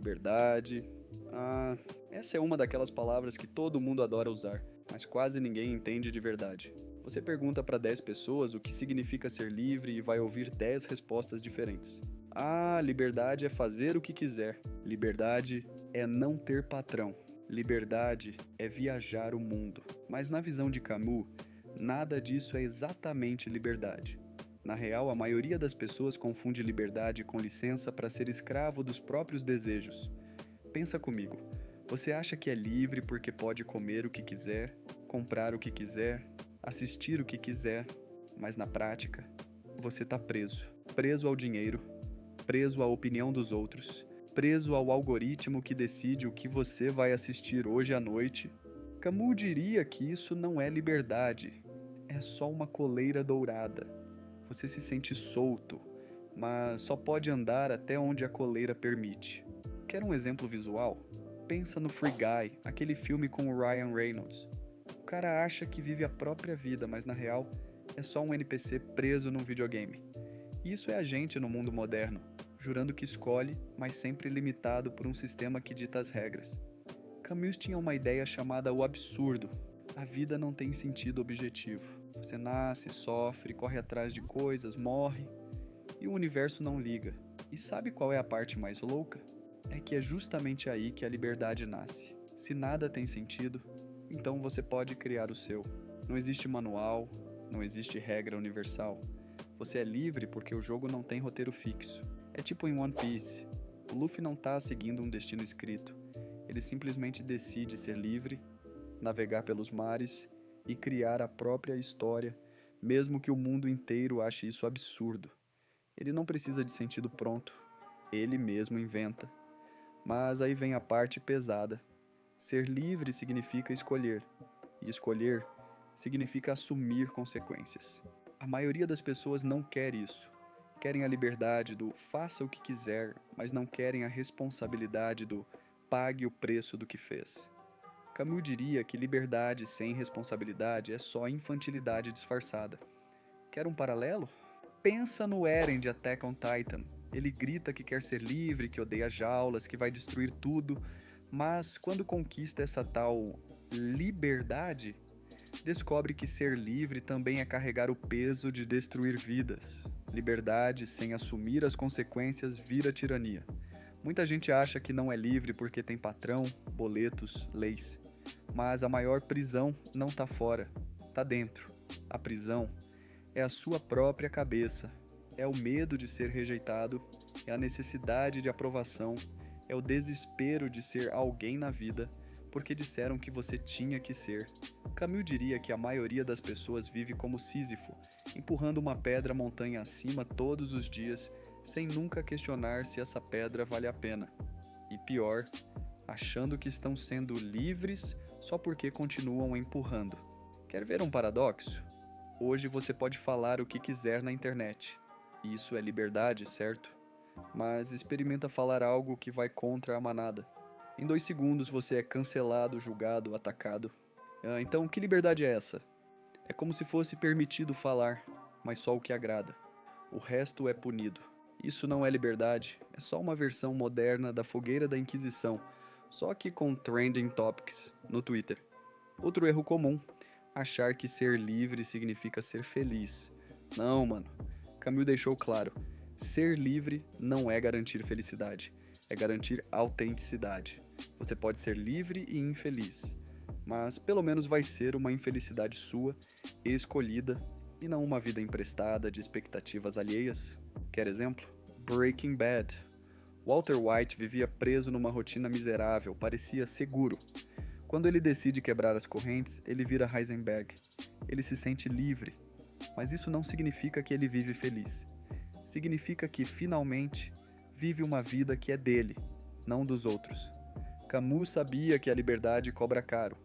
liberdade. Ah, essa é uma daquelas palavras que todo mundo adora usar, mas quase ninguém entende de verdade. Você pergunta para 10 pessoas o que significa ser livre e vai ouvir 10 respostas diferentes. Ah, liberdade é fazer o que quiser. Liberdade é não ter patrão. Liberdade é viajar o mundo. Mas na visão de Camus, nada disso é exatamente liberdade. Na real, a maioria das pessoas confunde liberdade com licença para ser escravo dos próprios desejos. Pensa comigo, você acha que é livre porque pode comer o que quiser, comprar o que quiser, assistir o que quiser, mas na prática, você está preso. Preso ao dinheiro, preso à opinião dos outros, preso ao algoritmo que decide o que você vai assistir hoje à noite. Camus diria que isso não é liberdade, é só uma coleira dourada. Você se sente solto, mas só pode andar até onde a coleira permite. Quer um exemplo visual? Pensa no Free Guy, aquele filme com o Ryan Reynolds. O cara acha que vive a própria vida, mas na real é só um NPC preso num videogame. Isso é a gente no mundo moderno, jurando que escolhe, mas sempre limitado por um sistema que dita as regras. Camus tinha uma ideia chamada o absurdo. A vida não tem sentido objetivo. Você nasce, sofre, corre atrás de coisas, morre, e o universo não liga. E sabe qual é a parte mais louca? É que é justamente aí que a liberdade nasce. Se nada tem sentido, então você pode criar o seu. Não existe manual, não existe regra universal. Você é livre porque o jogo não tem roteiro fixo. É tipo em One Piece. O Luffy não está seguindo um destino escrito. Ele simplesmente decide ser livre, navegar pelos mares e criar a própria história, mesmo que o mundo inteiro ache isso absurdo. Ele não precisa de sentido pronto. Ele mesmo inventa. Mas aí vem a parte pesada. Ser livre significa escolher. E escolher significa assumir consequências. A maioria das pessoas não quer isso. Querem a liberdade do faça o que quiser, mas não querem a responsabilidade do pague o preço do que fez. Camus diria que liberdade sem responsabilidade é só infantilidade disfarçada. Quer um paralelo? Pensa no Eren de Attack on Titan. Ele grita que quer ser livre, que odeia jaulas, que vai destruir tudo, mas quando conquista essa tal liberdade, descobre que ser livre também é carregar o peso de destruir vidas. Liberdade sem assumir as consequências vira tirania. Muita gente acha que não é livre porque tem patrão, boletos, leis. Mas a maior prisão não está fora, está dentro. A prisão é a sua própria cabeça, é o medo de ser rejeitado, é a necessidade de aprovação, é o desespero de ser alguém na vida, porque disseram que você tinha que ser. Camus diria que a maioria das pessoas vive como Sísifo, empurrando uma pedra montanha acima todos os dias, sem nunca questionar se essa pedra vale a pena. E pior, achando que estão sendo livres só porque continuam empurrando. Quer ver um paradoxo? Hoje você pode falar o que quiser na internet. Isso é liberdade, certo? Mas experimenta falar algo que vai contra a manada. Em 2 segundos você é cancelado, julgado, atacado. Então, que liberdade é essa? É como se fosse permitido falar, mas só o que agrada. O resto é punido. Isso não é liberdade, é só uma versão moderna da fogueira da Inquisição, só que com trending topics no Twitter. Outro erro comum, achar que ser livre significa ser feliz. Não, mano. Camus deixou claro, ser livre não é garantir felicidade, é garantir autenticidade. Você pode ser livre e infeliz, mas pelo menos vai ser uma infelicidade sua, escolhida, e não uma vida emprestada de expectativas alheias. Quer exemplo? Breaking Bad. Walter White vivia preso numa rotina miserável, parecia seguro. Quando ele decide quebrar as correntes, ele vira Heisenberg. Ele se sente livre, mas isso não significa que ele vive feliz. Significa que, finalmente, vive uma vida que é dele, não dos outros. Camus sabia que a liberdade cobra caro,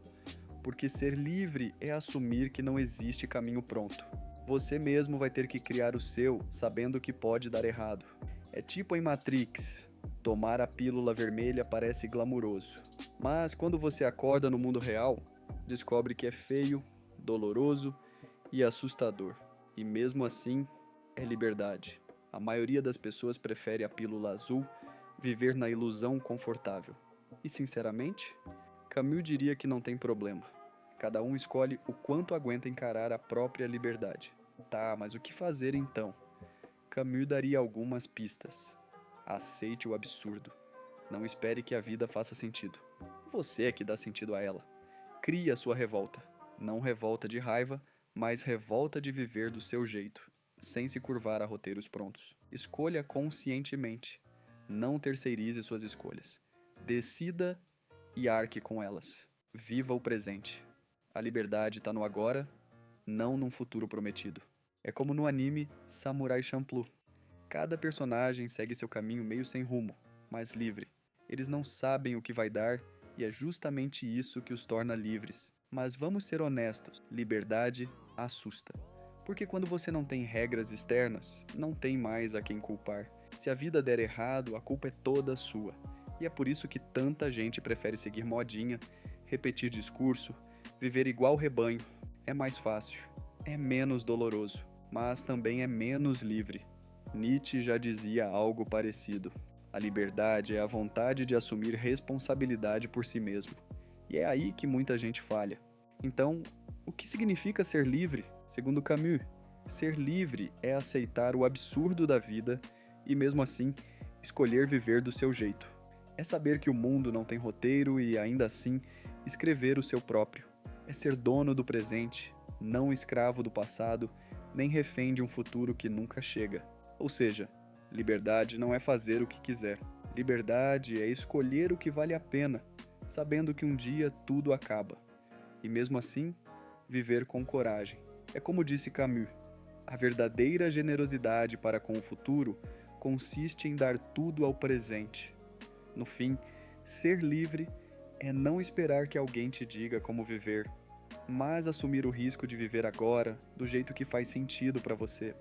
porque ser livre é assumir que não existe caminho pronto. Você mesmo vai ter que criar o seu, sabendo que pode dar errado. É tipo em Matrix, tomar a pílula vermelha parece glamuroso, mas quando você acorda no mundo real, descobre que é feio, doloroso e assustador. E mesmo assim, é liberdade. A maioria das pessoas prefere a pílula azul, viver na ilusão confortável. E sinceramente, Camus diria que não tem problema. Cada um escolhe o quanto aguenta encarar a própria liberdade. Tá, mas o que fazer então? Camus daria algumas pistas. Aceite o absurdo. Não espere que a vida faça sentido. Você é que dá sentido a ela. Crie a sua revolta. Não revolta de raiva, mas revolta de viver do seu jeito, sem se curvar a roteiros prontos. Escolha conscientemente. Não terceirize suas escolhas. Decida e arque com elas. Viva o presente. A liberdade está no agora, não num futuro prometido. É como no anime Samurai Champloo. Cada personagem segue seu caminho meio sem rumo, mas livre. Eles não sabem o que vai dar e é justamente isso que os torna livres. Mas vamos ser honestos, liberdade assusta. Porque quando você não tem regras externas, não tem mais a quem culpar. Se a vida der errado, a culpa é toda sua. E é por isso que tanta gente prefere seguir modinha, repetir discurso, viver igual rebanho. É mais fácil, é menos doloroso, mas também é menos livre. Nietzsche já dizia algo parecido. A liberdade é a vontade de assumir responsabilidade por si mesmo. E é aí que muita gente falha. Então, o que significa ser livre? Segundo Camus, ser livre é aceitar o absurdo da vida e, mesmo assim, escolher viver do seu jeito. É saber que o mundo não tem roteiro e, ainda assim, escrever o seu próprio. É ser dono do presente, não escravo do passado, nem refém de um futuro que nunca chega. Ou seja, liberdade não é fazer o que quiser. Liberdade é escolher o que vale a pena, sabendo que um dia tudo acaba. E mesmo assim, viver com coragem. É como disse Camus, a verdadeira generosidade para com o futuro consiste em dar tudo ao presente. No fim, ser livre é não esperar que alguém te diga como viver, mas assumir o risco de viver agora, do jeito que faz sentido para você.